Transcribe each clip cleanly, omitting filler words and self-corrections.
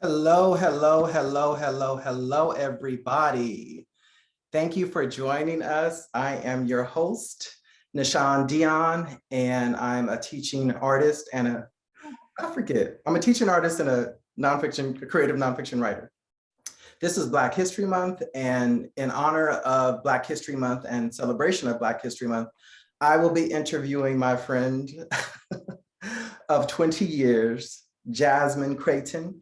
Hello, hello, hello, hello, hello, everybody. Thank you for joining us. I am your host, Nahshon Dion, and I'm a teaching artist and I'm a teaching artist and a creative nonfiction writer. This is Black History Month, and in honor of Black History Month and celebration of Black History Month, I will be interviewing my friend of 20 years, Jazzmun Crayton.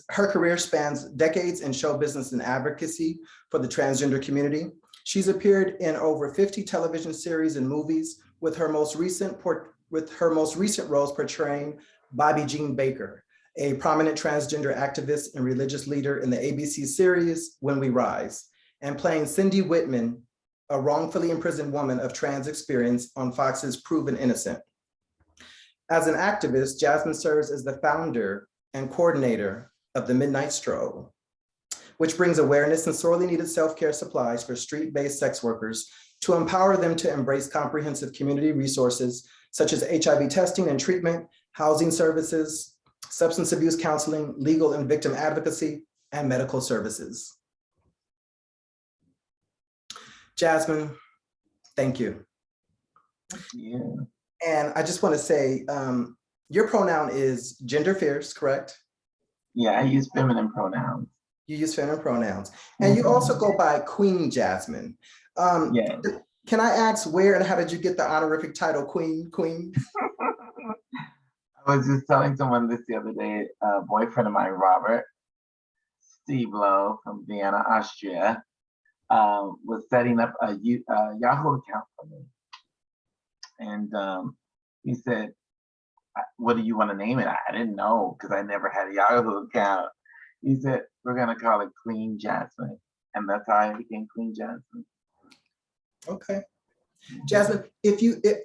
Her career spans decades in show business and advocacy for the transgender community. She's appeared in over 50 television series and movies, with her most recent roles portraying Bobbie Jean Baker, a prominent transgender activist and religious leader in the ABC series When We Rise, and playing Cindy Whitman, a wrongfully imprisoned woman of trans experience on Fox's Proven Innocent. As an activist, Jasmine serves as the founder and coordinator of the Midnight Stroll, which brings awareness and sorely needed self-care supplies for street-based sex workers to empower them to embrace comprehensive community resources such as HIV testing and treatment, housing services, substance abuse counseling, legal and victim advocacy, and medical services. Jasmine, thank you. Yeah. And I just want to say, your pronoun is gender fierce, correct? Yeah, I use feminine pronouns. You use feminine pronouns. And you also go by Queen Jazzmun. Yeah. Can I ask where and how did you get the honorific title Queen? I was just telling someone this the other day, a boyfriend of mine, Robert Steve Lowe from Vienna, Austria, was setting up a Yahoo account for me. And he said, what do you want to name it? I didn't know because I never had a Yahoo account. He said, we're going to call it Queen Jazzmun. And that's how I became Queen Jazzmun. Okay. Jasmine,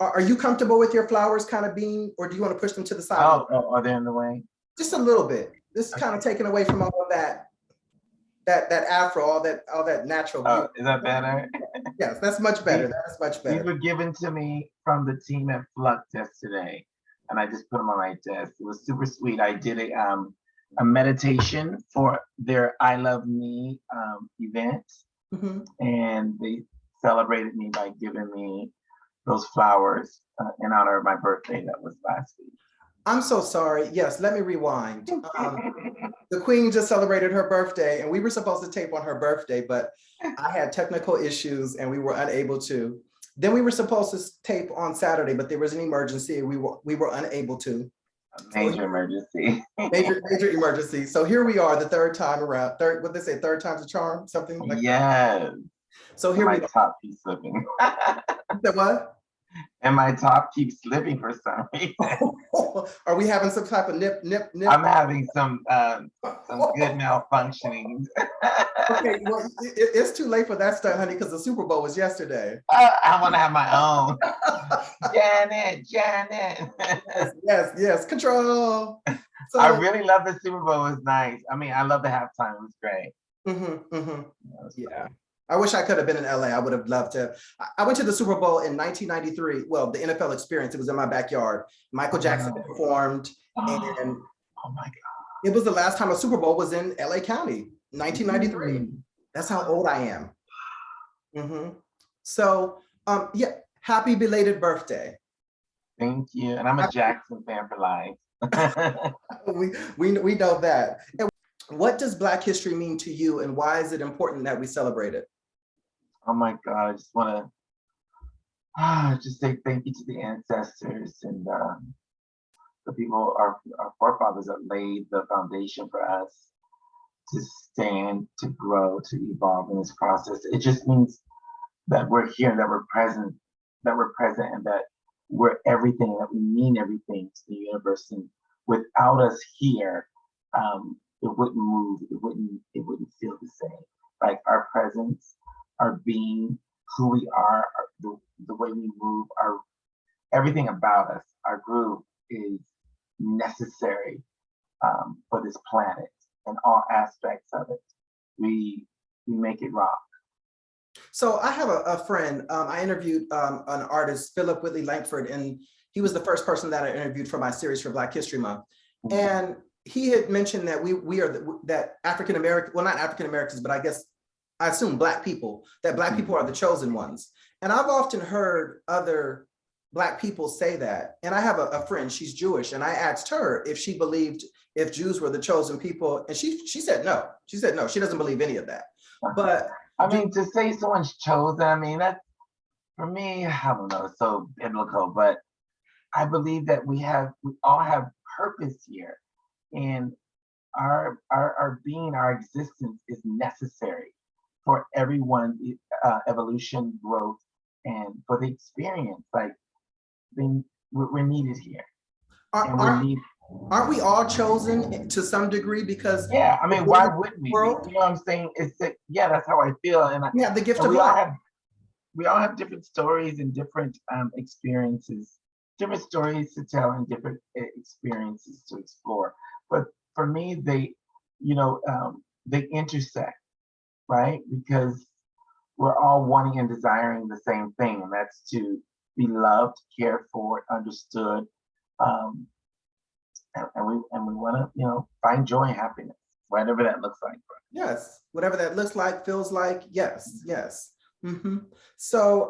are you comfortable with your flowers kind of being, or do you want to push them to the side? Oh, are they in the way? Just a little bit. This is kind of taken away from all of that afro, all that natural beauty. Oh, is that better? Yes, that's much better. That is much better. These were given to me from the team at Flux yesterday, and I just put them on my desk. It was super sweet. I did a meditation for their I Love Me event, and they celebrated me by giving me those flowers in honor of my birthday that was last week. I'm so sorry. Yes, let me rewind. The Queen just celebrated her birthday, and we were supposed to tape on her birthday, but I had technical issues and we were unable to. Then we were supposed to tape on Saturday, but there was an emergency and we were unable to. A major emergency. Major emergency. So here we are, the third time around. What they say, third time's a charm, something like yes. That. So here my top keeps slipping. The what? And my top keeps slipping for some reason. Are we having some type of nip? I'm having some good malfunctioning. Okay, well, it's too late for that stuff, honey, because the Super Bowl was yesterday. I want to have my own. Janet. Yes, control. So, I really love the Super Bowl. It was nice. I mean, I love the halftime. It was great. Yeah. I wish I could have been in LA. I would have loved to. I went to the Super Bowl in 1993. Well, the NFL experience, it was in my backyard. Michael Jackson performed. And oh my God. It was the last time a Super Bowl was in LA County, 1993. That's how old I am. So, yeah, happy belated birthday. Thank you. And I'm a Jackson fan for life. we know that. And what does Black history mean to you, and why is it important that we celebrate it? Oh my God, I just want to just say thank you to the ancestors and the people, our forefathers that laid the foundation for us to stand, to grow, to evolve in this process. It just means that we're here, that we're present, and that we're everything, that we mean everything to the universe. And without us here, it wouldn't move, it wouldn't feel the same. Like our presence, our being, who we are, the way we move, everything about us, our groove is necessary for this planet and all aspects of it. We make it rock. So I have a friend, I interviewed an artist, Philip Whitley Langford, and he was the first person that I interviewed for my series for Black History Month. And he had mentioned that we are that African American, well, not African Americans, but I guess I assume Black people, that Black people are the chosen ones. And I've often heard other Black people say that. And I have a friend, she's Jewish, and I asked her if she believed if Jews were the chosen people, and she said no. She said no, she doesn't believe any of that. But I mean, to say someone's chosen, I mean, that's, for me, I don't know, it's so biblical, but I believe that we all have purpose here, and our being, our existence is necessary for everyone's evolution, growth, and for the experience. Like, we're needed here, and we're needed. Aren't we all chosen to some degree? Because yeah, I mean, why wouldn't we? You know what I'm saying? It's that, yeah, that's how I feel, and we have the gift of we life. We all have different stories and different experiences, different stories to tell and different experiences to explore. But for me, they intersect, right? Because we're all wanting and desiring the same thing, and that's to be loved, cared for, understood, and we want to, find joy and happiness, whatever that looks like. Yes, whatever that looks like, feels like. Yes, yes. So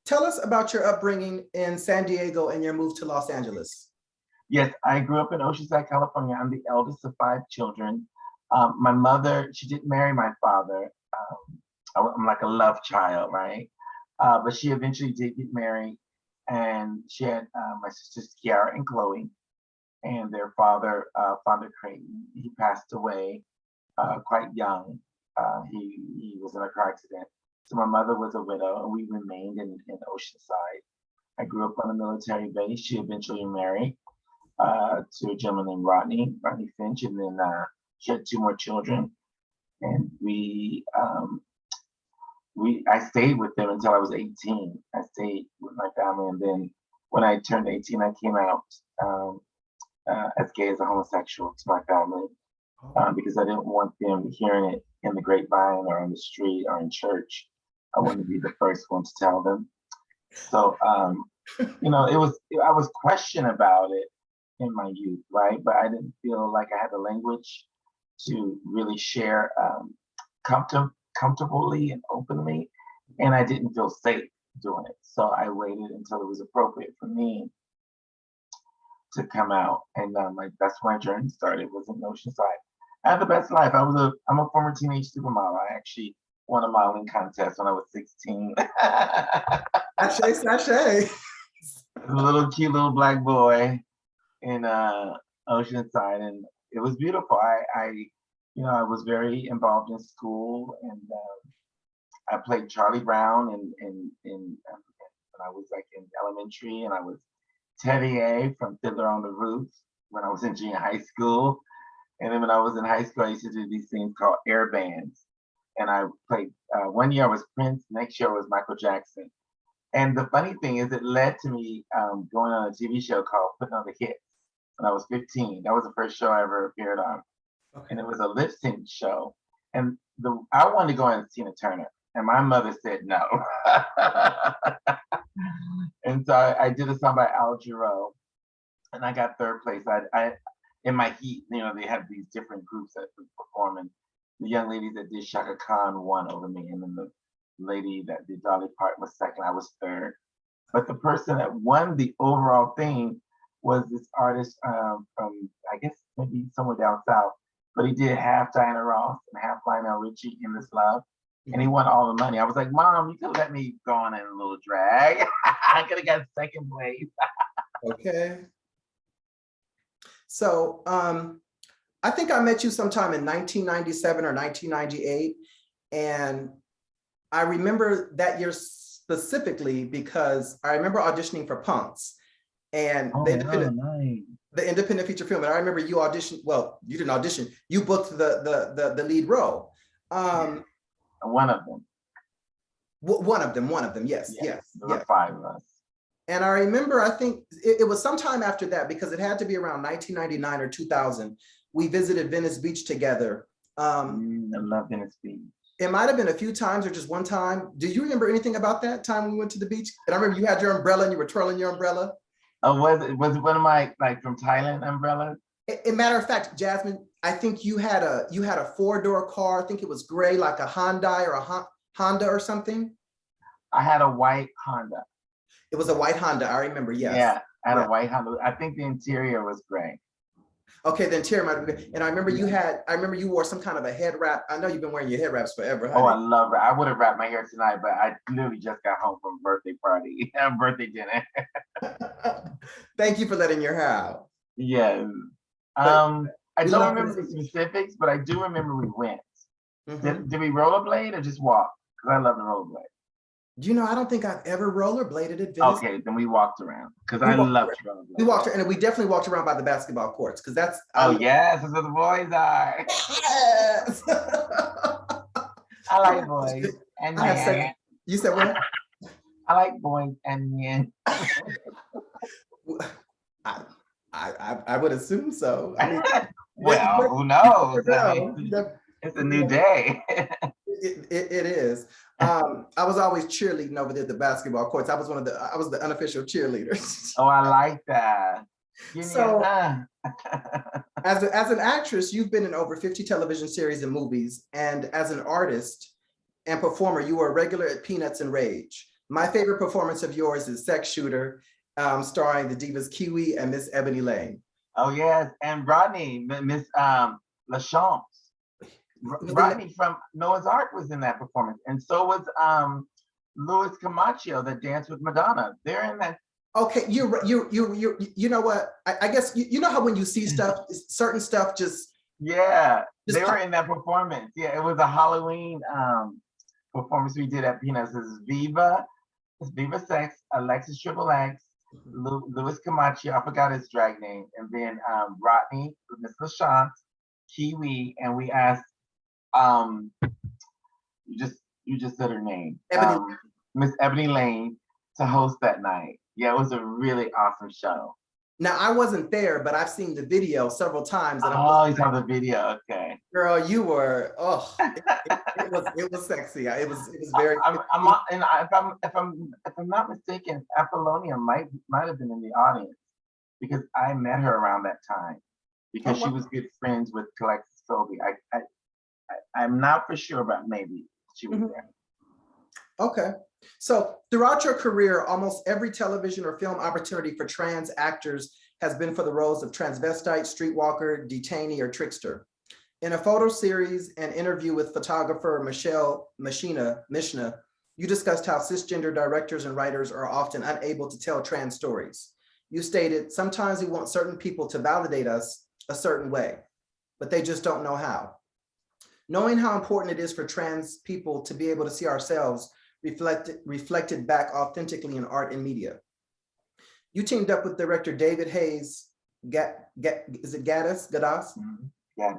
tell us about your upbringing in Sandiego and your move to Los Angeles. Yes, I grew up in Oceanside, California. I'm the eldest of 5 children. My mother, she didn't marry my father. I'm like a love child, right? But she eventually did get married, and she had my sisters Kiara and Chloe, and their father, Father Crayton. He passed away quite young. He was in a car accident. So my mother was a widow, and we remained in Oceanside. I grew up on a military base. She eventually married to a gentleman named Rodney Finch, and then she had 2 more children. And I stayed with them until I was 18. I stayed with my family, and then when I turned 18, I came out as gay as a homosexual to my family because I didn't want them hearing it in the grapevine or on the street or in church. I wanted to be the first one to tell them. So, I was questioned about it in my youth, right? But I didn't feel like I had the language to really share comfortably and openly, and I didn't feel safe doing it. So I waited until it was appropriate for me to come out, and that's when my journey started. Was in Oceanside. I had the best life. I'm a former teenage supermodel. I actually won a modeling contest when I was 16. Sashay, sashay. A little cute little Black boy in Oceanside, and it was beautiful. I was very involved in school, and I played Charlie Brown when I was like in elementary, and I was Teddy A from Fiddler on the Roof when I was in junior high school. And then when I was in high school, I used to do these things called air bands. And I played, one year I was Prince, next year I was Michael Jackson. And the funny thing is it led to me going on a TV show called Putting on the Hits when I was 15. That was the first show I ever appeared on. Okay. And it was a lip sync show. And I wanted to go on Tina Turner. And my mother said no. And so I did a song by Al Jarreau, and I got 3rd place. I in my heat, they have these different groups that perform, and the young lady that did Shaka Khan won over me, and then the lady that did Dolly Parton was 2nd. I was 3rd. But the person that won the overall thing was this artist from, I guess, maybe somewhere down south, but he did half Diana Ross and half Lionel Richie in This Love. And he won all the money. I was like, Mom, you could let me go on in a little drag. I could have got 2nd place. Okay. So I think I met you sometime in 1997 or 1998. And I remember that year specifically because I remember auditioning for Punks and the independent feature film. And I remember you auditioned, well, you didn't audition, you booked the lead role. One of them. One of them, yes. There were 5 of us. And I remember, I think it was sometime after that, because it had to be around 1999 or 2000. We visited Venice Beach together. I love Venice Beach. It might have been a few times or just one time. Do you remember anything about that time we went to the beach? And I remember you had your umbrella and you were twirling your umbrella. Oh, was it one of my, like, from Thailand umbrellas? a matter of fact, Jasmine, I think you had a four-door car. I think it was gray, like a Hyundai or a Honda or something. I had a white Honda. It was a white Honda. I remember. Yes. Yeah, I had Yeah. a white Honda. I think the interior was gray. Okay, the interior might be. And I remember I remember you wore some kind of a head wrap. I know you've been wearing your head wraps forever, honey. Oh, I love it. I would have wrapped my hair tonight, but I literally just got home from a birthday party, birthday dinner. Thank you for letting your hair out. Yes. I don't remember the specifics, but I do remember we went. Did we rollerblade or just walk? Because I love the rollerblade. You know, I don't think I've ever rollerbladed at Venice. Okay, then we walked around because I love to rollerblade. We walked, and we definitely walked around by the basketball courts because that's. Oh yes, that's where the boys are. Yes. I like boys and men. You said what? I like boys and men. I would assume so. I mean, well, who knows? It's a new day. It is. I was always cheerleading over there at the basketball courts. I was the unofficial cheerleader. Oh, I like that. So, as an actress, you've been in over 50 television series and movies, and as an artist and performer, you were a regular at Peanuts and Rage. My favorite performance of yours is Sexshooter, starring the divas Kiwi and Miss Ebony Lane. Oh yes, and Rodney, Miss Lachance. Rodney from Noah's Ark was in that performance, and so was Louis Camacho that danced with Madonna. They're in that. Okay, you know what? I guess you know how when you see stuff, certain stuff just. Yeah, they were in that performance. Yeah, it was a Halloween performance we did at Peanuts. It's Viva Sex, Alexis Triple X, Louis Camacho, I forgot his drag name, and then Rodney, Miss LaShance, Kiwi, and we asked you just said her name, Miss Ebony Lane, to host that night. Yeah, it was a really awesome show. Now I wasn't there, but I've seen the video several times. And you saw the video, okay. Girl, you were it was sexy. It was very. And if I'm not mistaken, Apollonia might have been in the audience because I met her around that time because she was good friends with Alexis Colby. I'm not for sure, but maybe she was there. Okay. So throughout your career, almost every television or film opportunity for trans actors has been for the roles of transvestite, streetwalker, detainee, or trickster. In a photo series and interview with photographer Michelle Mishna, you discussed how cisgender directors and writers are often unable to tell trans stories. You stated, sometimes we want certain people to validate us a certain way, but they just don't know how. Knowing how important it is for trans people to be able to see ourselves reflected back authentically in art and media. You teamed up with director David Hayes, is it Gaddis? Yeah.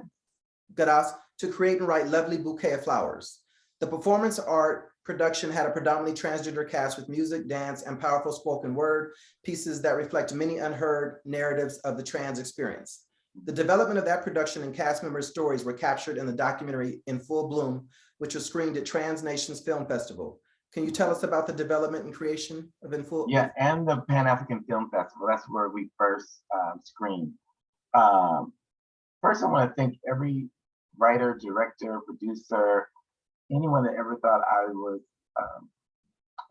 Gaddis, to create and write Lovely Bouquet of Flowers. The performance art production had a predominantly transgender cast with music, dance, and powerful spoken word pieces that reflect many unheard narratives of the trans experience. The development of that production and cast members' stories were captured in the documentary In Full Bloom, which was screened at Trans Nations Film Festival. Can you tell us about the development and creation of In Full? Yeah, and the Pan-African Film Festival. That's where we first screened. First, I want to thank every writer, director, producer, anyone that ever thought I was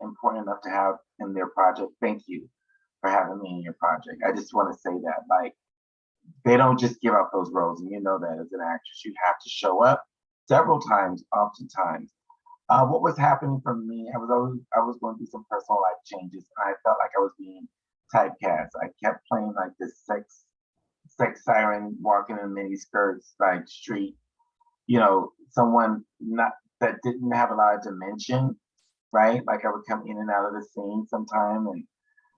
important enough to have in their project. Thank you for having me in your project. I just want to say that, like, they don't just give out those roles, and you know that as an actress, you have to show up several times, oftentimes. What was happening for me, I was going through some personal life changes. And I felt like I was being typecast. I kept playing like this sex siren walking in mini skirts, like street, someone that didn't have a lot of dimension, right? Like I would come in and out of the scene sometime,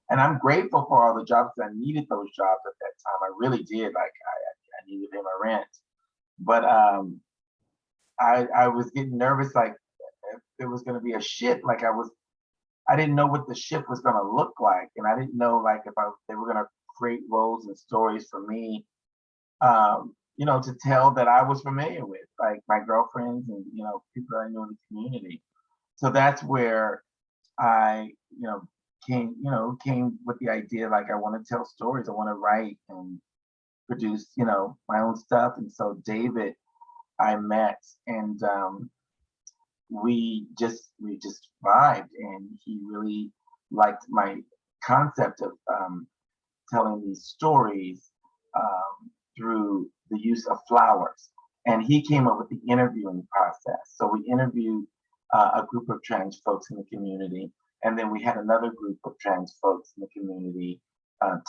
and I'm grateful for all the jobs. I needed those jobs at that time. I really did. Like I needed to pay my rent, but I was getting nervous, like if there was going to be a shift. Like I didn't know what the shift was going to look like, and I didn't know like if they were going to create roles and stories for me, to tell that I was familiar with, like my girlfriends and people I knew in the community. So that's where I came with the idea, like I want to tell stories, I want to write and produce, my own stuff. And so David, I met, and we just vibed, and he really liked my concept of telling these stories through the use of flowers. And he came up with the interviewing process. So we interviewed a group of trans folks in the community, and then we had another group of trans folks in the community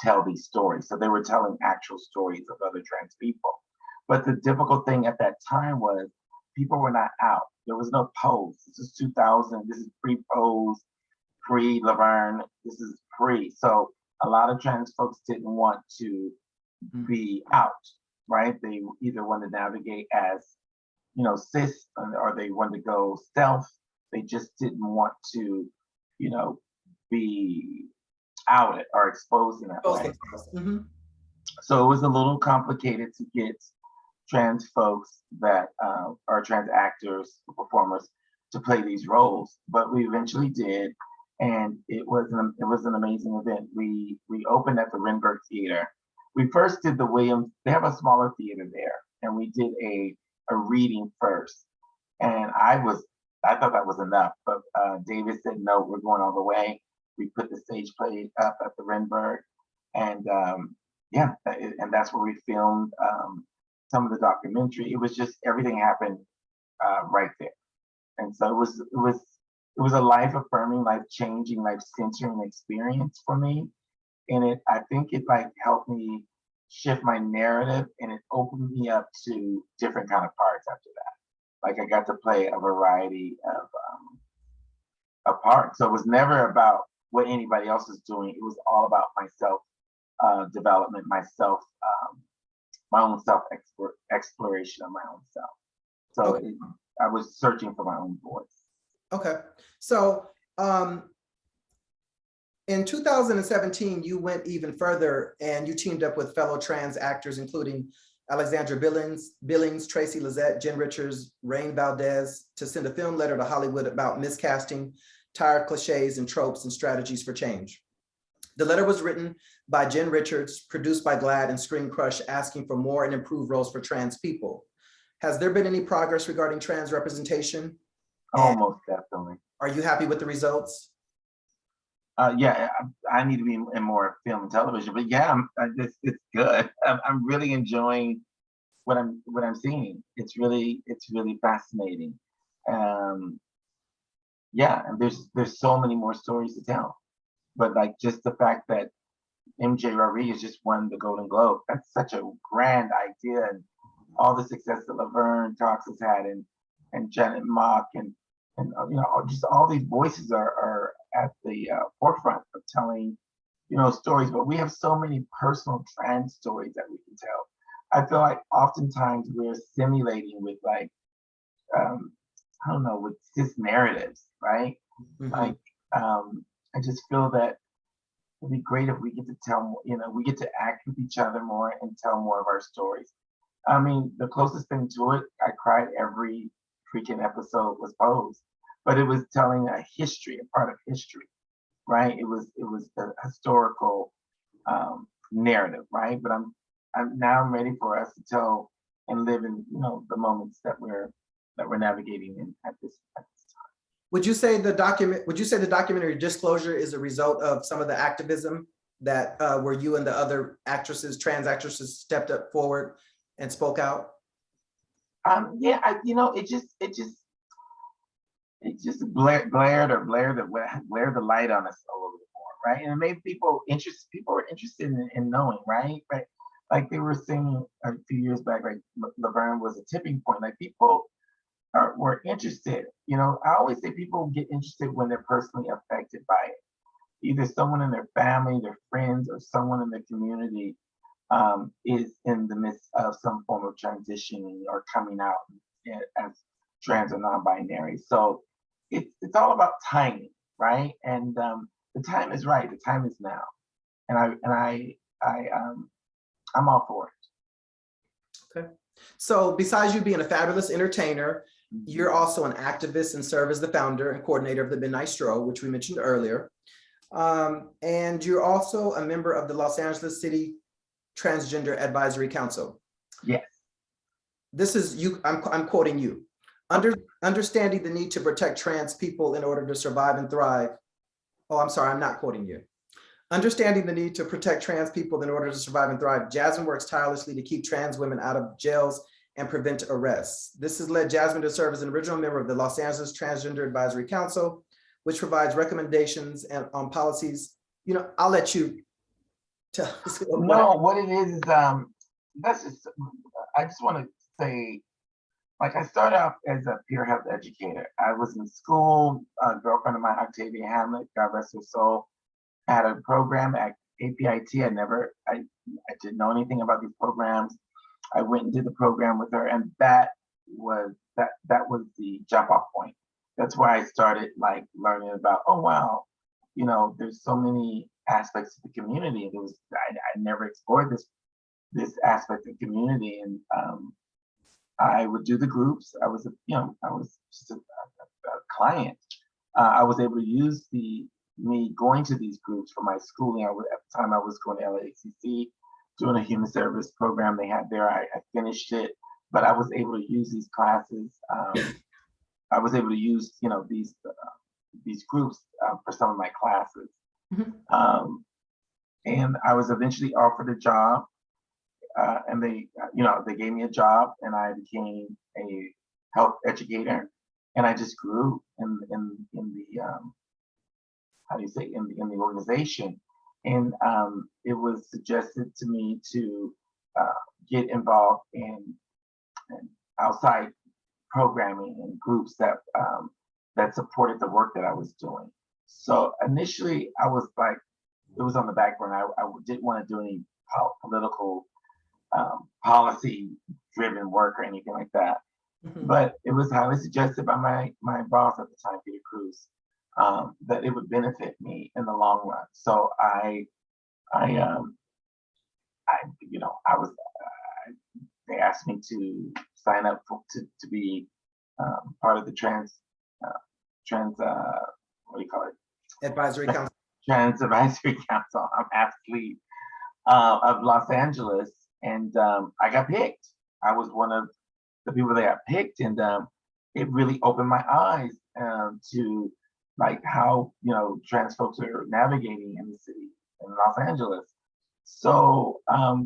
tell these stories. So they were telling actual stories of other trans people. But the difficult thing at that time was people were not out. There was no Pose. This is 2000. This is pre-Pose, pre-Laverne. This is pre. So a lot of trans folks didn't want to be out, right? They either want to navigate as, cis, or they wanted to go stealth. They just didn't want to, be outed or exposed in that way. So it was a little complicated to get trans folks that are trans actors, performers, to play these roles, but we eventually did, and it was an amazing event. We opened at the Renberg Theater. We first did the Williams. They have a smaller theater there, and we did a reading first. And I thought that was enough, but David said no, we're going all the way. We put the stage play up at the Renberg, and and that's where we filmed some of the documentary. It was just everything happened right there, and so it was a life affirming, life changing, life centering experience for me. And I think it helped me shift my narrative, and it opened me up to different kind of parts after that. Like I got to play a variety of parts. So it was never about what anybody else is doing. It was all about myself development, myself, my own self exploration of my own self. So okay. I was searching for my own voice. Okay, so in 2017, you went even further and you teamed up with fellow trans actors, including Alexandra Billings, Tracy Lizette, Jen Richards, Rain Valdez, to send a film letter to Hollywood about miscasting, tired cliches and tropes and strategies for change. The letter was written by Jen Richards, produced by GLAAD and Screen Crush, asking for more and improved roles for trans people. Has there been any progress regarding trans representation? Almost definitely. Are you happy with the results? Yeah, I need to be in more film and television, but yeah, it's good. I'm really enjoying what I'm seeing. It's really fascinating. Yeah, and there's so many more stories to tell. But just the fact that MJ Rodriguez just won the Golden Globe, that's such a grand idea, and all the success that Laverne Cox has had, and Janet Mock, and just all these voices are at the forefront of telling stories. But we have so many personal trans stories that we can tell. I feel like oftentimes we're simulating with I don't know, with cis narratives, right? I just feel that it'd be great if we get to tell, we get to act with each other more and tell more of our stories. I mean, the closest thing to it, I cried every freaking episode was Pose, but it was telling a history, a part of history, right? It was a historical narrative, right? But I'm now ready for us to tell and live in, the moments that we're navigating in at this time. Would you say the documentary Disclosure is a result of some of the activism that where you and the other actresses, trans actresses, stepped up forward and spoke out? Yeah, it just blared the light on us a little bit more, right? And it made people were interested in knowing, right? Right. Like they were saying a few years back, like Laverne was a tipping point. Like people were interested. I always say people get interested when they're personally affected by it. Either someone in their family, their friends, or someone in their community is in the midst of some form of transitioning or coming out as trans or non-binary. So it's all about timing, right? And the time is right. The time is now, and I'm all for it. Okay. So besides you being a fabulous entertainer, you're also an activist and serve as the founder and coordinator of the Midnight Stroll, which we mentioned earlier. And you're also a member of the Los Angeles City Transgender Advisory Council. Yes. This is you, I'm quoting you. Understanding the need to protect trans people in order to survive and thrive. Oh, I'm sorry, I'm not quoting you. Understanding the need to protect trans people in order to survive and thrive, Jasmine works tirelessly to keep trans women out of jails and prevent arrests. This has led Jasmine to serve as an original member of the Los Angeles Transgender Advisory Council, which provides recommendations and on policies. You know, I'll let you tell us. No, what it is that's just, I just want to say, like, I started off as a peer health educator. I was in school, a girlfriend of mine, Octavia Hamlet, God rest her soul, had a program at APIT. I didn't know anything about these programs. I went and did the program with her, and that was the jump off point. That's where I started like learning about, oh wow, you know, there's so many aspects of the community. I never explored this aspect of community, and I would do the groups. I was just a client. I was able to use me going to these groups for my schooling. At the time I was going to LACC, doing a human service program they had there. I finished it, but I was able to use these classes. I was able to use, you know, these groups for some of my classes. Mm-hmm. And I was eventually offered a job, and they gave me a job, and I became a health educator, and I just grew in the how do you say, in the organization. And it was suggested to me to get involved in outside programming and groups that supported the work that I was doing. So initially, I was like, it was on the back burner. I didn't want to do any political policy-driven work or anything like that. Mm-hmm. But it was highly suggested by my boss at the time, Peter Cruz, that it would benefit me in the long run. So they asked me to sign up to be part of the what do you call it? Advisory Council. Trans Advisory Council. I'm athlete of Los Angeles, and I got picked. I was one of the people that got picked, and it really opened my eyes to like how, you know, trans folks are navigating in the city in Los Angeles. So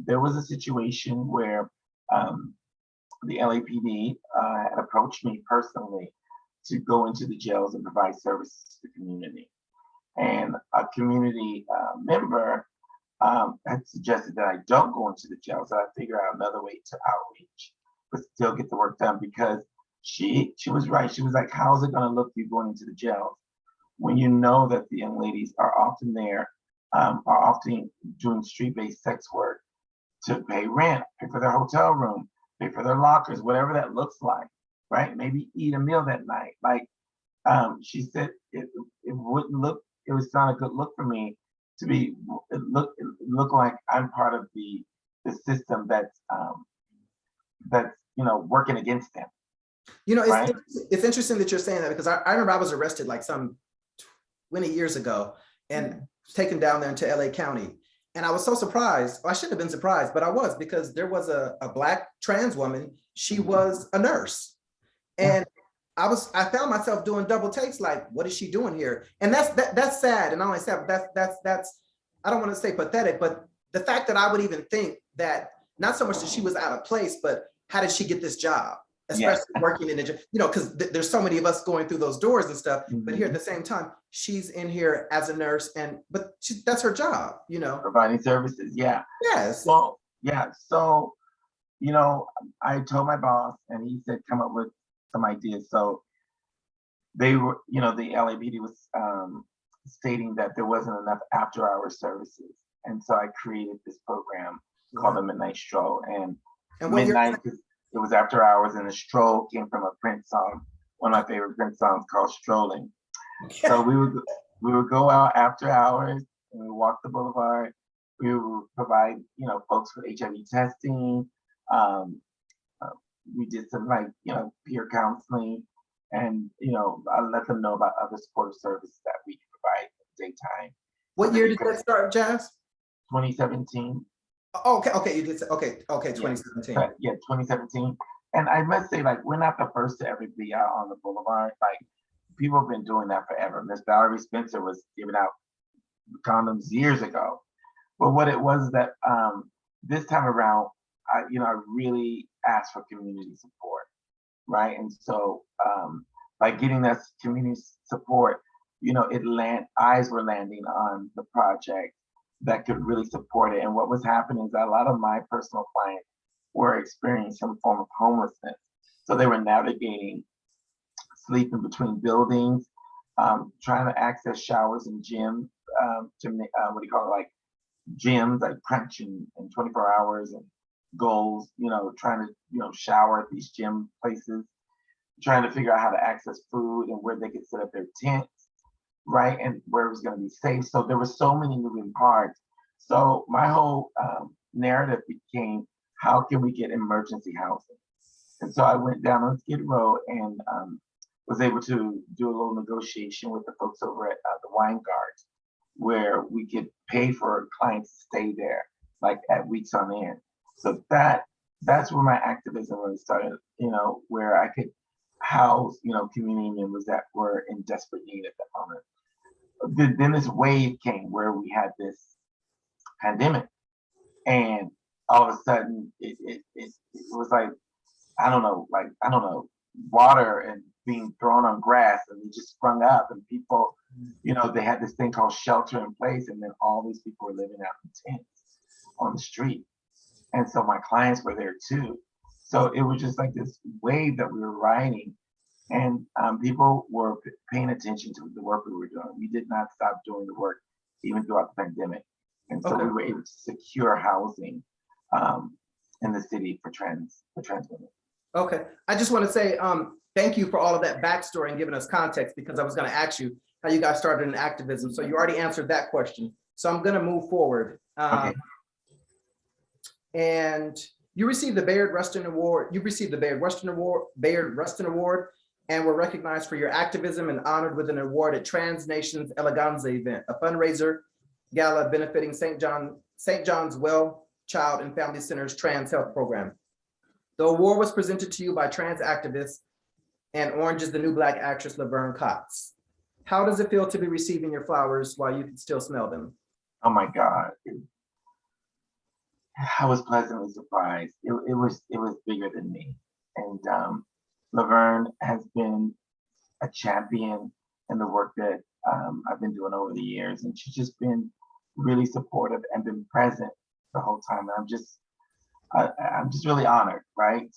there was a situation where the LAPD had approached me personally to go into the jails and provide services to the community. And a community member had suggested that I don't go into the jails, that I figure out another way to outreach, but still get the work done, because she was right. She was like, how's it gonna look you going into the jails when you know that the young ladies are often there, are often doing street-based sex work to pay rent, pay for their hotel room, pay for their lockers, whatever that looks like, right? Maybe eat a meal that night. Like she said, it wouldn't look, it was not a good look for me to be, it look like I'm part of the system that's you know, working against them. You know, right? it's interesting that you're saying that, because I remember I was arrested like some 20 years ago and taken down there into LA County. And I was so surprised. Well, I shouldn't have been surprised, but I was, because there was a Black trans woman. She was a nurse. And I found myself doing double takes, like, what is she doing here? And that's sad. And not only sad, but that's I don't want to say pathetic, but the fact that I would even think that, not so much that she was out of place, but how did she get this job? Especially working in the, you know, because there's so many of us going through those doors and stuff. But here at the same time, she's in here as a nurse, but that's her job, you know, providing services. Yeah. Yes. So so, you know, I told my boss, and he said come up with some ideas. So they were, you know, the LAPD was stating that there wasn't enough after-hour services, and so I created this program called the Midnight Stroll. And midnight, it was after hours, and the stroll came from a Prince song, one of my favorite Prince songs, called Strolling. So we would go out after hours, and we walk the boulevard. We would provide, you know, folks with HIV testing. We did some, like, you know, peer counseling, and, you know, I let them know about other supportive services that we can provide in the daytime. What year did that start, Jazz? 2017. Okay, you did say, okay, 2017. Yeah, 2017. And I must say, like, we're not the first to ever be out on the boulevard. Like, people have been doing that forever. Miss Valerie Spencer was giving out condoms years ago. But what it was that this time around, I really asked for community support, right? And so by getting that community support, eyes were landing on the project that could really support it. And what was happening is that a lot of my personal clients were experiencing some form of homelessness. So they were navigating sleeping between buildings, trying to access showers and gyms, what do you call it, like gyms, like crunch in 24 hours and goals, trying to, shower at these gym places, trying to figure out how to access food and where they could set up their tents, right? And where it was going to be safe. So there were so many moving parts. So my whole narrative became, how can we get emergency housing? And so I went down on Skid Row and was able to do a little negotiation with the folks over at the Wine Guards, where we could pay for clients to stay there, like at weeks on end. So that's where my activism really started, where I could house, community members that were in desperate need at that moment. Then this wave came where we had this pandemic, and all of a sudden it was like, I don't know, water and being thrown on grass, and it just sprung up, and people, they had this thing called shelter in place, and then all these people were living out in tents on the street. And so my clients were there too. So it was just like this wave that we were riding, and people were paying attention to the work we were doing. We did not stop doing the work even throughout the pandemic. And so we were able to secure housing in the city for trans women. Okay, I just want to say thank you for all of that backstory and giving us context, because I was going to ask you how you got started in activism. So you already answered that question. So I'm going to move forward. Okay. And you received the Bayard Rustin Award. You received the Bayard Rustin Award, and were recognized for your activism and honored with an award at Trans Nations Eleganza event, a fundraiser gala benefiting St. John's Well Child and Family Center's trans health program. The award was presented to you by trans activists and Orange is the New Black actress Laverne Cox. How does it feel to be receiving your flowers while you can still smell them? Oh my God. I was pleasantly surprised. It was bigger than me. And Laverne has been a champion in the work that I've been doing over the years. And she's just been really supportive and been present the whole time. And I'm just really honored, right,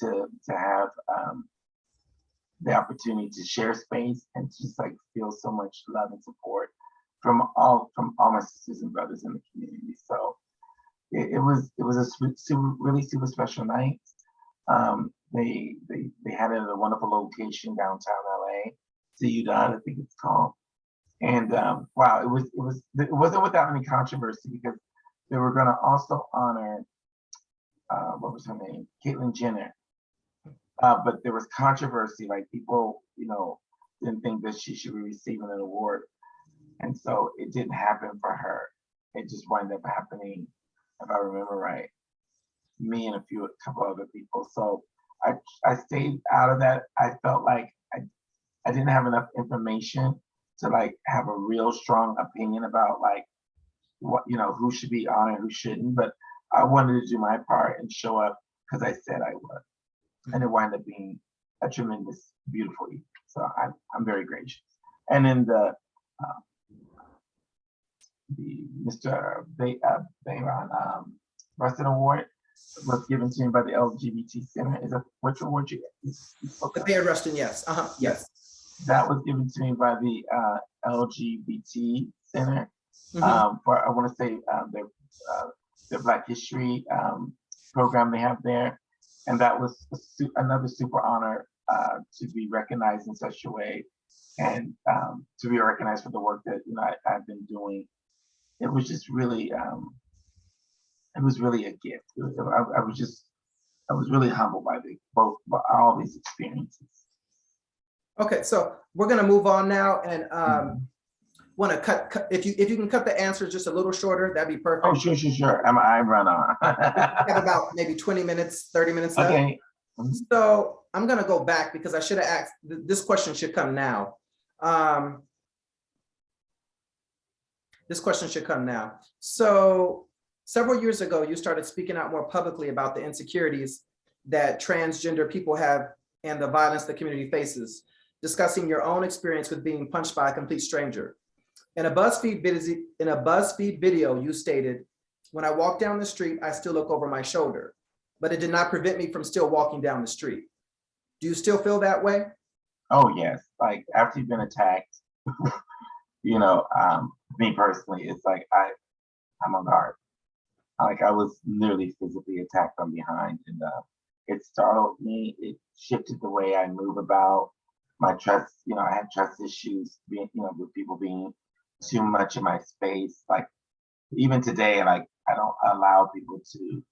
to have the opportunity to share space and just like feel so much love and support from all my sisters and brothers in the community. So it was a really super special night. They had it at a wonderful location downtown LA, CU-Dot, I think it's called. And wow, it wasn't without any controversy, because they were going to also honor what was her name, Caitlyn Jenner. But there was controversy, like people, didn't think that she should be receiving an award. And so it didn't happen for her. It just wound up happening, if I remember right, me and a couple other people. So I stayed out of that. I felt like I didn't have enough information to like have a real strong opinion about like what, who should be honored, who shouldn't. But I wanted to do my part and show up because I said I would. And it wound up being a tremendous, beautiful evening. So I'm very gracious. And then the Mr. Bayard Rustin Award was given to me by the LGBT Center. Is that which award you The Bayard Rustin, yes. Yes. That was given to me by the LGBT Center. For I want to say their Black History program they have there. And that was another super honor to be recognized in such a way, and to be recognized for the work that I've been doing. It was just really, it was really a gift. I was really humbled by by all these experiences. Okay, so we're gonna move on now, and want to cut if you can cut the answer just a little shorter, that'd be perfect. Oh, sure. I run on. We have about maybe 20 minutes, 30 minutes left. Okay. So I'm going to go back because I should have asked, this question should come now. This question should come now. So several years ago, you started speaking out more publicly about the insecurities that transgender people have and the violence the community faces, discussing your own experience with being punched by a complete stranger. In a BuzzFeed video, you stated, "When I walk down the street, I still look over my shoulder, but it did not prevent me from still walking down the street." Do you still feel that way? Oh yes, like after you've been attacked, you know, me personally, it's like I'm on guard. Like I was literally physically attacked from behind, and it startled me. It shifted the way I move about. My trust, you know, I had trust issues being, you know, with people being too much in my space. Like even today, like I don't allow people to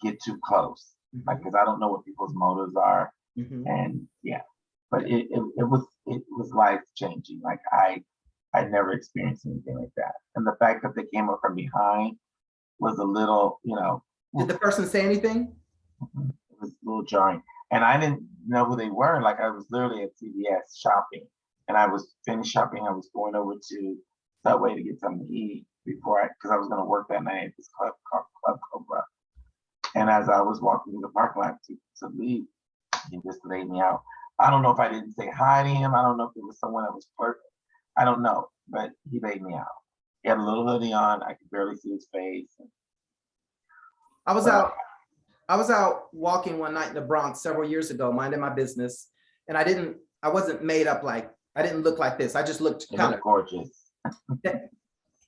get too close, like because I don't know what people's motives are, and yeah. But it was life changing. Like I never experienced anything like that, and the fact that they came up from behind was a little, you know. Did the person say anything? It was a little jarring, and I didn't know who they were. Like I was literally at CVS shopping, and I was finished shopping. I was going over to Subway to get something to eat before because I was going to work that night at this club called Club Cobra. And as I was walking through the parking lot to leave, he just laid me out. I don't know if I didn't say hi to him. I don't know if it was someone that was flirting. I don't know, but he laid me out. He had a little hoodie on. I could barely see his face. I was out walking one night in the Bronx several years ago, minding my business, and I wasn't made up like, I didn't look like this. I just looked kind of gorgeous.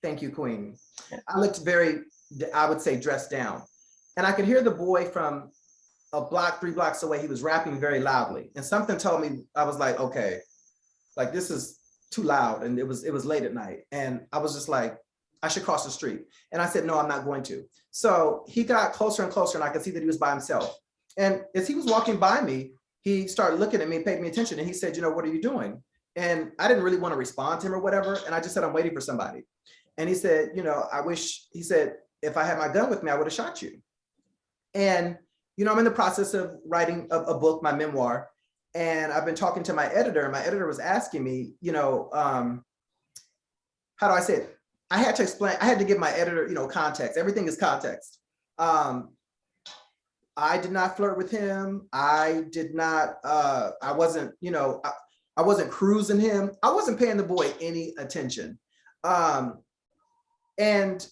Thank you, Queen. I looked very, I would say, dressed down, and I could hear the boy from a block, 3 blocks away. He was rapping very loudly, and something told me, I was like, okay, like this is too loud, and it was late at night, and I was just like, I should cross the street. And I said, no, I'm not going to. So he got closer and closer, and I could see that he was by himself. And as he was walking by me, he started looking at me, paid me attention, and he said, you know, what are you doing? And I didn't really want to respond to him or whatever. And I just said, I'm waiting for somebody. And he said, you know, he said, if I had my gun with me, I would have shot you. And, you know, I'm in the process of writing a book, my memoir. And I've been talking to my editor, and my editor was asking me, you know, how do I say it? I had to give my editor, you know, context. Everything is context. I did not flirt with him. I did not, I wasn't, you know, I wasn't cruising him. I wasn't paying the boy any attention. And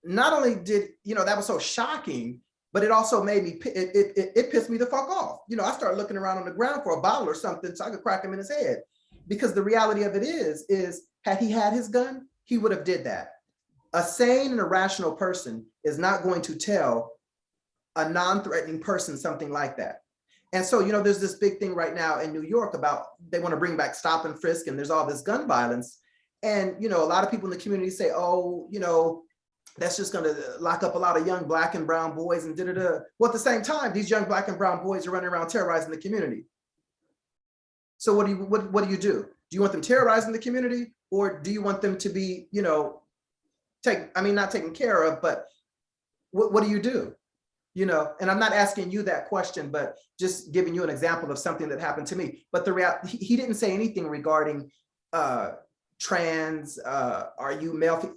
not only did, you know, that was so shocking, but it also made me, it pissed me the fuck off. You know, I started looking around on the ground for a bottle or something so I could crack him in his head. Because the reality of it is had he had his gun, he would have did that. A sane and a rational person is not going to tell a non-threatening person something like that. And so, you know, there's this big thing right now in New York about, they want to bring back stop and frisk, and there's all this gun violence. And, you know, a lot of people in the community say, oh, you know, that's just going to lock up a lot of young Black and brown boys and da-da-da. Well, at the same time, these young Black and brown boys are running around terrorizing the community. So what do you do? Do you want them terrorizing the community, or do you want them to be, you know, not taken care of, but what do you do? You know, and I'm not asking you that question, but just giving you an example of something that happened to me. But the reality, he didn't say anything regarding trans, are you male?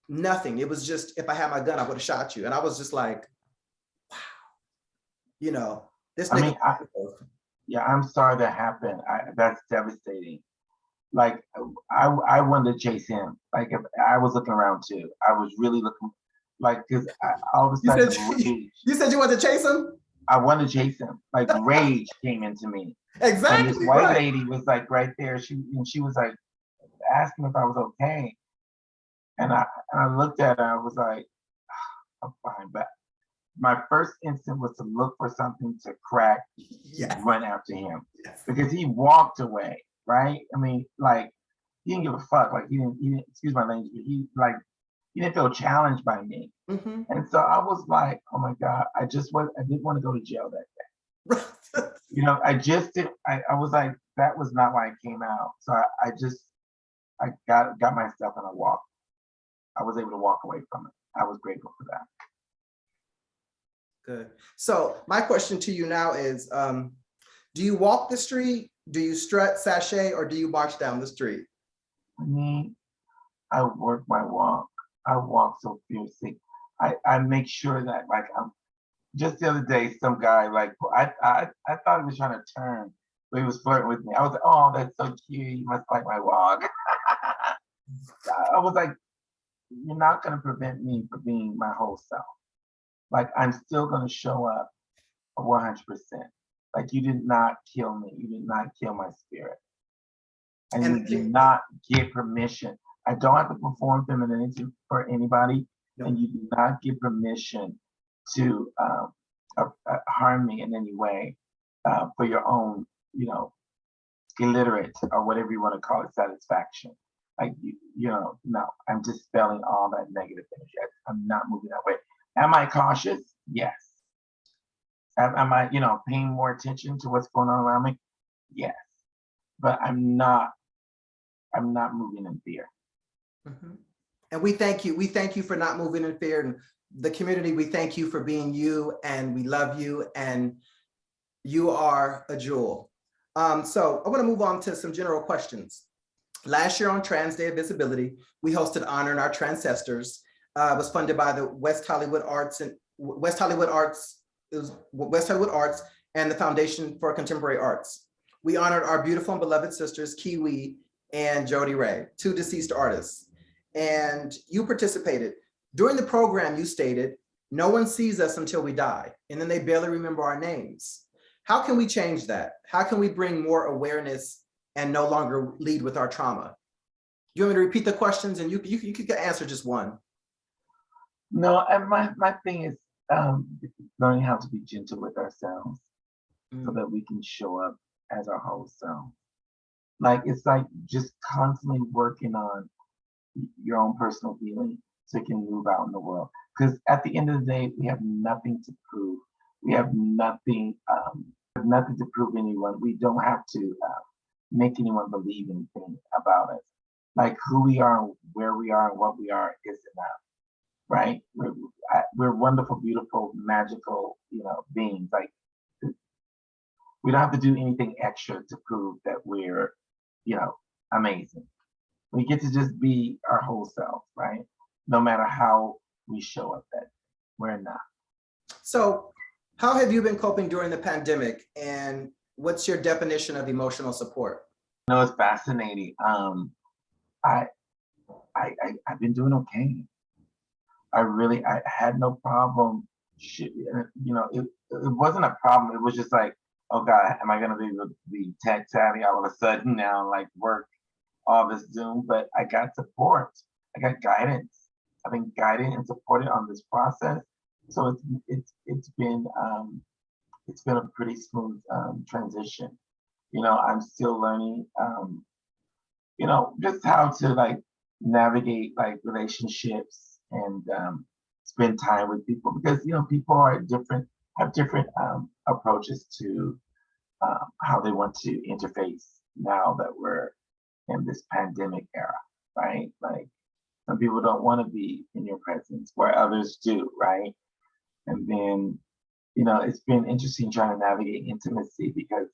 Nothing. It was just, if I had my gun, I would have shot you. And I was just like, wow, you know, this nigga. Yeah, I'm sorry that happened. That's devastating. Like, I wanted to chase him. Like, if I was looking around too, I was really looking, like, because all of a sudden, you said you wanted to chase him? I wanted to chase him. Like, rage came into me. Exactly. And this white lady was like right there. She was like asking if I was okay. And I looked at her. I was like, I'm fine. But my first instinct was to look for something to crack, run after him, because he walked away, right? I mean, like, he didn't give a fuck. Like, he didn't excuse my language, but he didn't feel challenged by me. And so I was like, oh my God, I didn't want to go to jail that day. You know, I was like, that was not why I came out. So I just I got myself in a walk. I was able to walk away from it. I was grateful for that. Good. So my question to you now is, do you walk the street? Do you strut, sashay, or do you march down the street? I mean, I work my walk. I walk so fiercely. I make sure that, like, I'm just the other day, some guy, like, I thought he was trying to turn, but he was flirting with me. I was like, oh, that's so cute. You must like my walk. I was like, you're not going to prevent me from being my whole self. Like, I'm still going to show up 100%. Like, you did not kill me. You did not kill my spirit. And you do not give permission. I don't have to perform femininity for anybody. No. And you do not give permission to harm me in any way for your own, you know, illiterate or whatever you want to call it, satisfaction. Like, you know, no, I'm dispelling all that negative energy. I'm not moving that way. Am I cautious? Yes. Am I, you know, paying more attention to what's going on around me? Yes. But I'm not moving in fear. Mm-hmm. And we thank you. We thank you for not moving in fear. And the community, we thank you for being you, and we love you, and you are a jewel. So I want to move on to some general questions. Last year on Trans Day of Visibility, we hosted Honoring Our Transcestors. It was funded by the West Hollywood Arts and the Foundation for Contemporary Arts. We honored our beautiful and beloved sisters, Kiwi and Jody Ray, 2 deceased artists. And you participated. During the program, you stated, "No one sees us until we die, and then they barely remember our names." How can we change that? How can we bring more awareness and no longer lead with our trauma? You want me to repeat the questions, and you could answer just one? No, and my thing is learning how to be gentle with ourselves so that we can show up as our whole self. Like, it's like just constantly working on your own personal healing so you can move out in the world. Because at the end of the day, we have nothing to prove. We have nothing to prove anyone. We don't have to make anyone believe anything about us. Like, who we are, where we are, and what we are is enough, right? We're wonderful, beautiful, magical, you know, beings. Like, we don't have to do anything extra to prove that we're, you know, amazing. We get to just be our whole self, right? No matter how we show up, that we're not. So how have you been coping during the pandemic, and what's your definition of emotional support? You know, it's fascinating. I've been doing okay. I had no problem. You know, it wasn't a problem. It was just like, oh God, am I gonna be able to be tech savvy all of a sudden now, like work all this Zoom? But I got support. I got guidance. I've been guided and supported on this process. So it's been a pretty smooth transition. You know, I'm still learning, you know, just how to like navigate like relationships and spend time with people, because, you know, people are have different approaches to how they want to interface now that we're in this pandemic era, right? Like, some people don't want to be in your presence where others do, right? And then, you know, it's been interesting trying to navigate intimacy because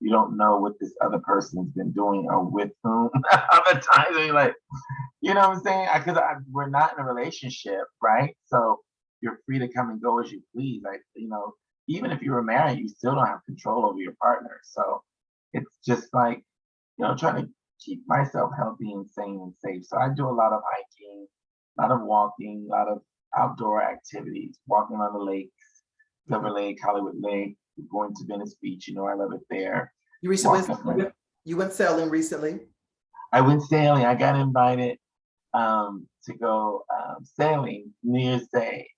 you don't know what this other person's been doing or with whom other times. And you're like, you know what I'm saying? Because we're not in a relationship, right? So you're free to come and go as you please. Like, you know, even if you were married, you still don't have control over your partner. So it's just like, you know, trying to keep myself healthy and sane and safe. So I do a lot of hiking, a lot of walking, a lot of outdoor activities, walking on the lakes, Silver Lake, Hollywood Lake, going to Venice Beach. You know, I love it there. You went sailing recently? I went sailing. I got invited to go sailing New Year's Day.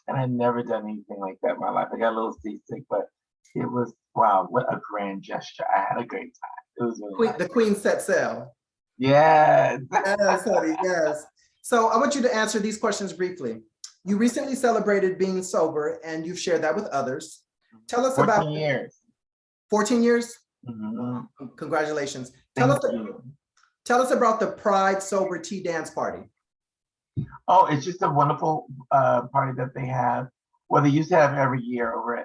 And I'd never done anything like that in my life. I got a little seasick, but it was, wow, what a grand gesture. I had a great time. It was really nice. The Queen set sail. Yes. Yes, honey, yes. So I want you to answer these questions briefly. You recently celebrated being sober, and you've shared that with others. Tell us 14 years. 14 years? Mm-hmm. Congratulations. Thank Tell us, you. Tell us about the Pride Sober Tea Dance Party. Oh, it's just a wonderful party that they have. Well, they used to have every year over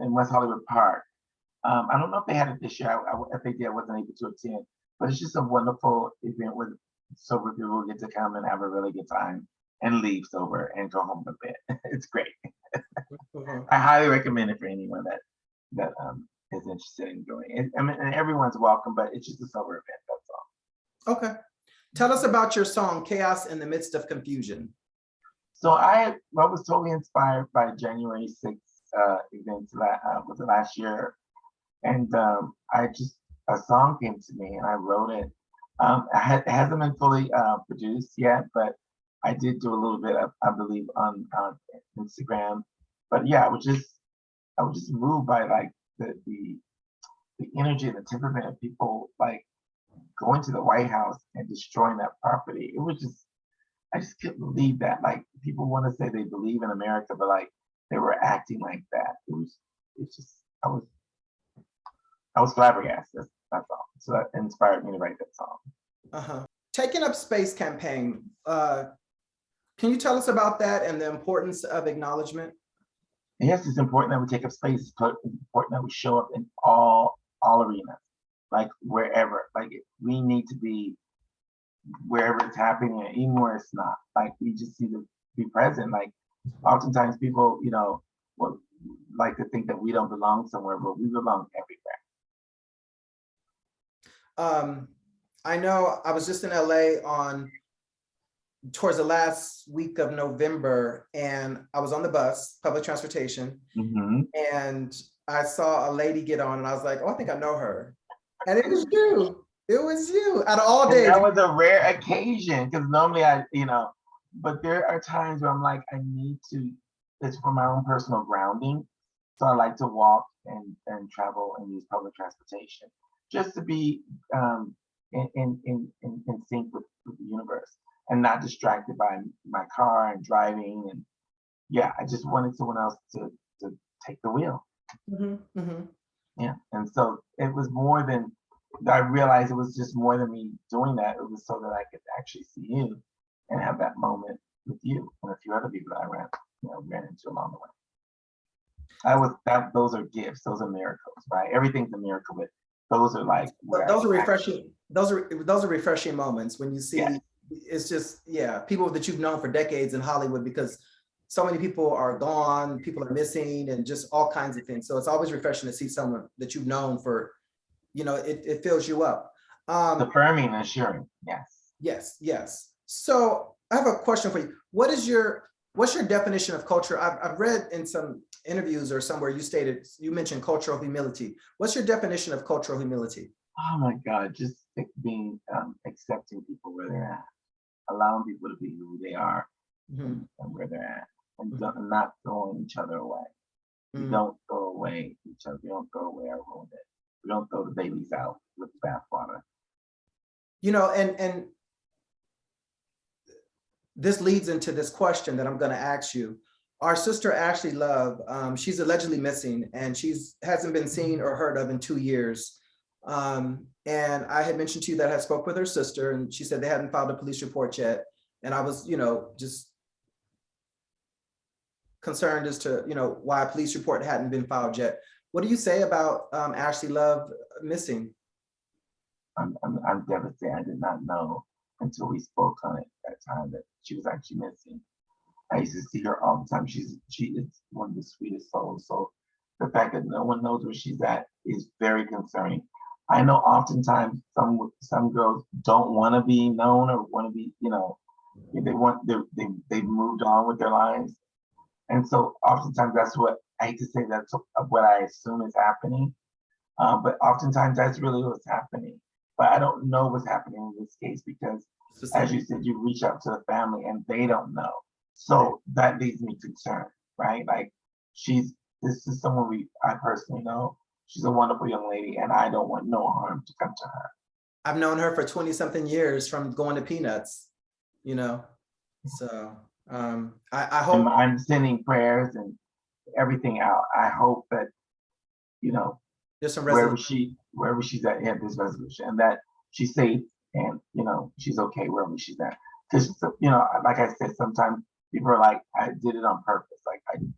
in West Hollywood Park. I don't know if they had it this year. If they did, I wasn't able to attend. But it's just a wonderful event where sober people get to come and have a really good time and leave sober and go home to bed. It's great. I highly recommend it for anyone that is interested in doing it. I mean, and everyone's welcome, but it's just a sober event. That's all. Okay. Tell us about your song, Chaos in the Midst of Confusion. So I was totally inspired by January 6th events was it last year, and a song came to me and I wrote it. It hasn't been fully produced yet, but I did do a little bit of, I believe, on Instagram. But yeah, I was just moved by like the energy and the temperament of people like going to the White House and destroying that property. It was just, I just couldn't believe that. Like, people want to say they believe in America, but like they were acting like that. It's just, I was flabbergasted. That's all. So that inspired me to write that song. Taking Up Space campaign. Can you tell us about that and the importance of acknowledgement? Yes, it's important that we take up space. It's important that we show up in all arenas, like wherever. Like, we need to be wherever it's happening, and even where it's not. Like, we just need to be present. Like, oftentimes people, would like to think that we don't belong somewhere, but we belong everywhere. I know I was just in LA towards the last week of November, and I was on the bus, public transportation, and I saw a lady get on, and I was like, oh, I think I know her. And it was you. It was you. Out of all days. That was a rare occasion, because normally but there are times where I'm like, I need to, it's for my own personal grounding. So I like to walk and travel and use public transportation just to be in sync with the universe and not distracted by my car and driving. And yeah, I just wanted someone else to take the wheel. Yeah, and so it was more than, I realized it was just more than me doing that. It was so that I could actually see you and have that moment with you and a few other people that I ran into along the way. Those are gifts. Those are miracles, right? Everything's a miracle, but those are like, those are refreshing. Those are refreshing moments when you see. It's just, yeah, people that you've known for decades in Hollywood, because so many people are gone, people are missing, and just all kinds of things. So it's always refreshing to see someone that you've known for, it fills you up. Affirming and assuring, yes. Yes. So I have a question for you. What's your definition of culture? I've read in some interviews or somewhere you mentioned cultural humility. What's your definition of cultural humility? Oh my God, just being accepting people where they're at, allowing people to be who they are and where they're at, and not throwing each other away. We don't throw away each other. We don't throw away our wounded. We don't throw the babies out with the bathwater. And this leads into this question that I'm going to ask you. Our sister Ashley Love, she's allegedly missing, and hasn't been seen or heard of in 2 years. And I had mentioned to you that I spoke with her sister, and she said they hadn't filed a police report yet. And I was, just concerned as to, why a police report hadn't been filed yet. What do you say about Ashley Love missing? I'm devastated. I did not know until we spoke on it that time that she was actually missing. I used to see her all the time. She is one of the sweetest souls. So the fact that no one knows where she's at is very concerning. I know oftentimes some girls don't want to be known or want to be, they've moved on with their lives. And so oftentimes that's what, I hate to say that's what I assume is happening. But oftentimes that's really what's happening. But I don't know what's happening in this case because, as you said, you reach out to the family and they don't know. So that leaves me concerned, right? Like, this is someone I personally know. She's a wonderful young lady, and I don't want no harm to come to her. I've known her for 20-something years from going to Peanuts, So I hope. I'm sending prayers and everything out. I hope that, there's some wherever she's at, there's resolution, and that she's safe and, you know, she's okay wherever she's at. Because, you know, like I said, sometimes people are like, I did it on purpose. Like I'm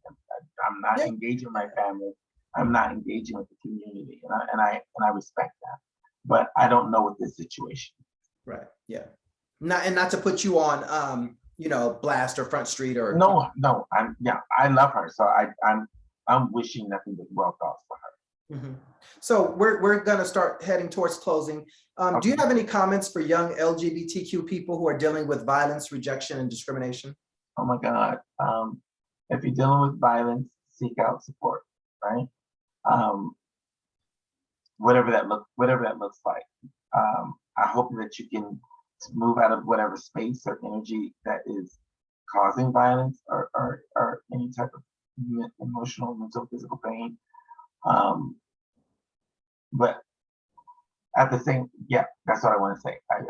not engaging my family. I'm not engaging with the community, and I respect that. But I don't know what this situation is. Right. Yeah. Not to put you on, you know, blast or Front Street or. No, I love her. So I'm wishing nothing but well thoughts for her. Mm-hmm. So we're gonna start heading towards closing. Okay. Do you have any comments for young LGBTQ people who are dealing with violence, rejection, and discrimination? Oh my God. If you're dealing with violence, seek out support, right? Whatever that looks like. I hope that you can move out of whatever space or energy that is causing violence or any type of emotional, mental, physical pain. But at the same, yeah, that's what I want to say. I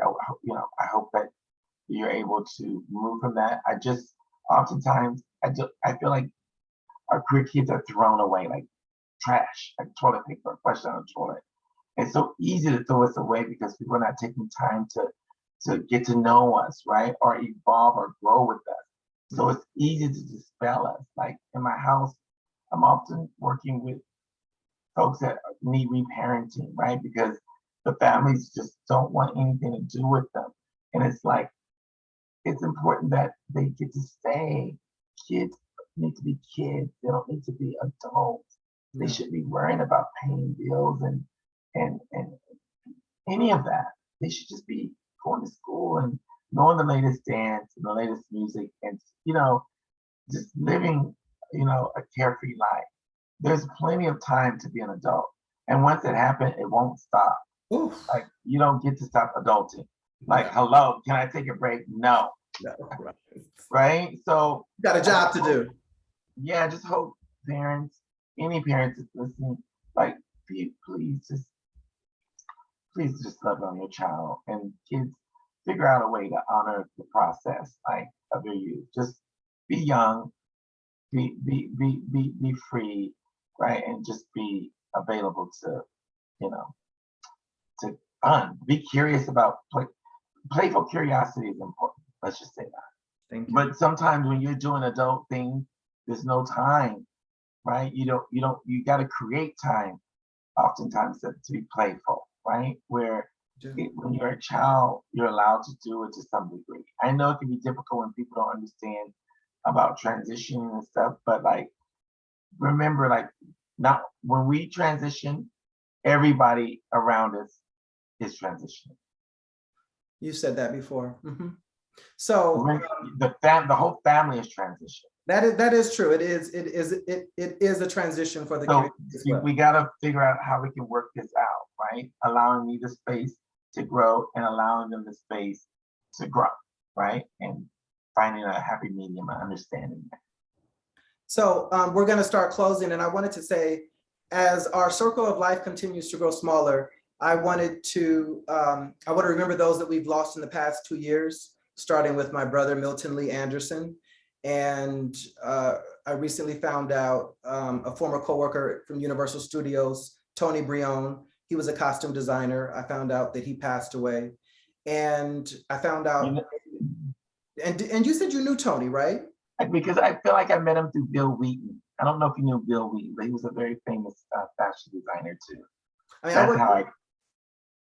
hope that you're able to move from that. Oftentimes I feel like our queer kids are thrown away like trash, like toilet paper flushed down the toilet. It's so easy to throw us away because people are not taking time to get to know us, right? Or evolve or grow with us. So it's easy to dispel us. Like in my house, I'm often working with folks that need reparenting, right? Because the families just don't want anything to do with them. And it's like, it's important that they get to stay. Kids need to be kids. They don't need to be adults. They should be worrying about paying bills and any of that. They should just be going to school and knowing the latest dance and the latest music and, you know, just living, you know, a carefree life. There's plenty of time to be an adult. And once it happens, it won't stop. Oof. Like, you don't get to stop adulting. Like, hello, can I take a break? No. Right. Right? So Got a job to do. Yeah, just hope parents, any parents that's listening, like, please just love on your child, and kids, figure out a way to honor the process, like, of your youth. Just be young, be free, right? And just be available to, you know, to fun. Be curious about playful curiosity is important. Let's just say that. Thank you. But sometimes when you're doing adult things, there's no time, right? You got to create time oftentimes to be playful, right? Where when you're a child, you're allowed to do it to some degree. I know it can be difficult when people don't understand about transition and stuff, but like, remember, like, not when we transition, everybody around us is transitioning. You said that before. Mm-hmm. So the whole family is transitioning. That is true. It is a transition for the community as well. We got to figure out how we can work this out, right? Allowing me the space to grow and allowing them the space to grow, right? And finding a happy medium and understanding that. So we're going to start closing, and I wanted to say, as our circle of life continues to grow smaller, I wanted to remember those that we've lost in the past 2 years, starting with my brother Milton Lee Anderson. And I recently found out a former coworker from Universal Studios, Tony Brion. He was a costume designer. I found out that he passed away, and I found out. And you said you knew Tony, right? Because I feel like I met him through Bill Wheaton. I don't know if you knew Bill Wheaton, but he was a very famous fashion designer too. I mean,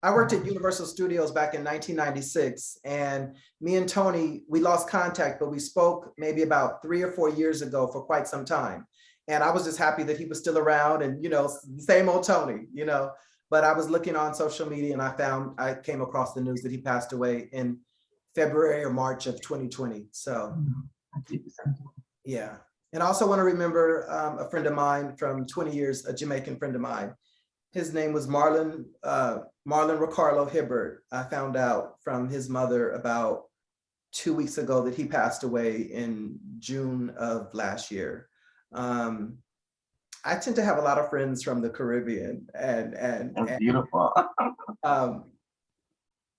I worked at Universal Studios back in 1996, and me and Tony, we lost contact, but we spoke maybe about 3 or 4 years ago for quite some time. And I was just happy that he was still around, and, you know, same old Tony, you know. But I was looking on social media, and I came across the news that he passed away in February or March of 2020. So, yeah. And I also want to remember a friend of mine from 20 years, a Jamaican friend of mine. His name was Marlon Ricardo Hibbert. I found out from his mother about 2 weeks ago that he passed away in June of last year. I tend to have a lot of friends from the Caribbean, and beautiful.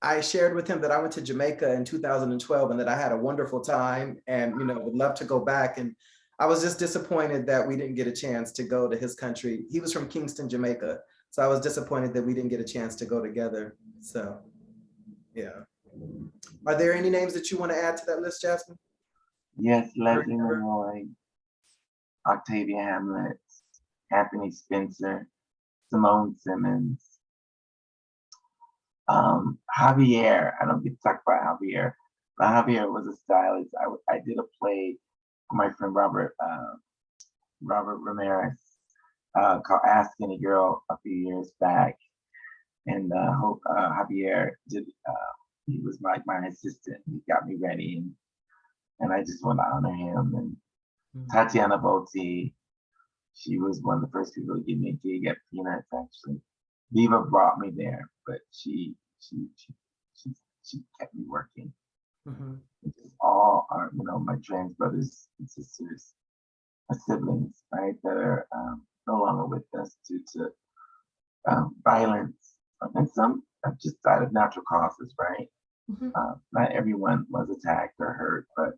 I shared with him that I went to Jamaica in 2012 and that I had a wonderful time, and, you know, would love to go back. And I was just disappointed that we didn't get a chance to go to his country. He was from Kingston, Jamaica. So I was disappointed that we didn't get a chance to go together. So Yeah. Are there any names that you want to add to that list, Jasmine? Yes, Leslie Monroy, Octavia Hamlet, Anthony Spencer, Simone Simmons, Javier. I don't get to talk about Javier, but Javier was a stylist. I did a play for my friend Robert Ramirez called Ask Any Girl a few years back, and Javier did. He was like my assistant. He got me ready, and I just want to honor him. And Tatiana Botti, she was one of the first people to give me a gig at Peanuts. Actually, Viva brought me there, but she kept me working. All are, my trans brothers and sisters, my siblings, right, that are no longer with us due to violence, and some have just died of natural causes, right? Not everyone was attacked or hurt, but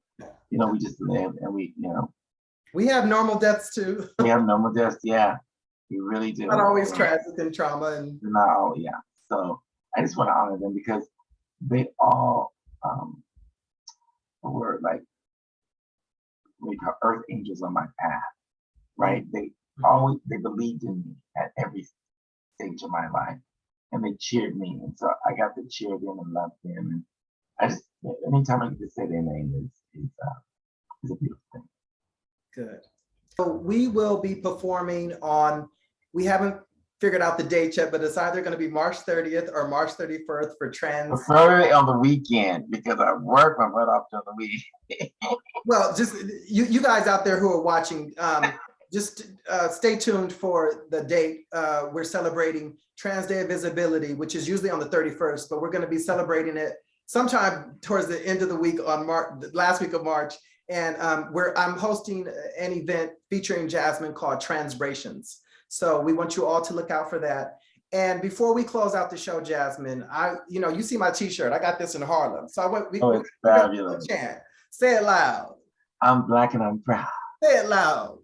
we just live, and we have normal deaths too. We have normal deaths, yeah, we really do. Not always tragic and trauma, and not all, yeah. So I just want to honor them because they all were like earth angels on my path, right? They believed in me at every stage of my life, and they cheered me, and so I got to cheer them and love them. And I just, anytime I get to say their name is a beautiful thing. Good. So we will be performing on, we haven't figured out the date yet, but it's either going to be March 30th or March 31st for trans. Preferably on the weekend because I work my butt off during the week. Well, just you guys out there who are watching, just stay tuned for the date. We're celebrating Trans Day of Visibility, which is usually on the 31st, but we're going to be celebrating it sometime towards the end of the week on last week of March. And I'm hosting an event featuring Jazzmun called TRANSBRATIONS. So we want you all to look out for that. And before we close out the show, Jasmine, you see my T-shirt. I got this in Harlem. So it's fabulous. Say it loud. I'm Black and I'm proud. Say it loud.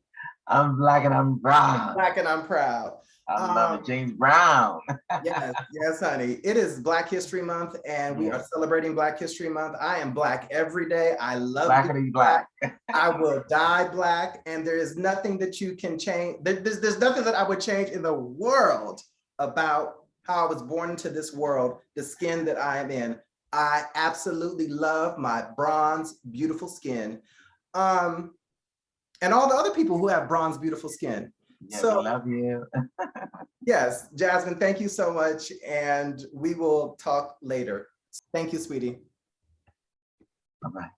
I'm Black and I'm proud. Black and I'm proud. I love James Brown. yes, honey. It is Black History Month, and we are celebrating Black History Month. I am Black every day. I love being Black. I will die Black, and there is nothing that you can change. There's nothing that I would change in the world about how I was born into this world, the skin that I am in. I absolutely love my bronze, beautiful skin. And all the other people who have bronze, beautiful skin. Yeah, so, we love you. Yes, Jasmine, thank you so much. And we will talk later. Thank you, sweetie. Bye-bye.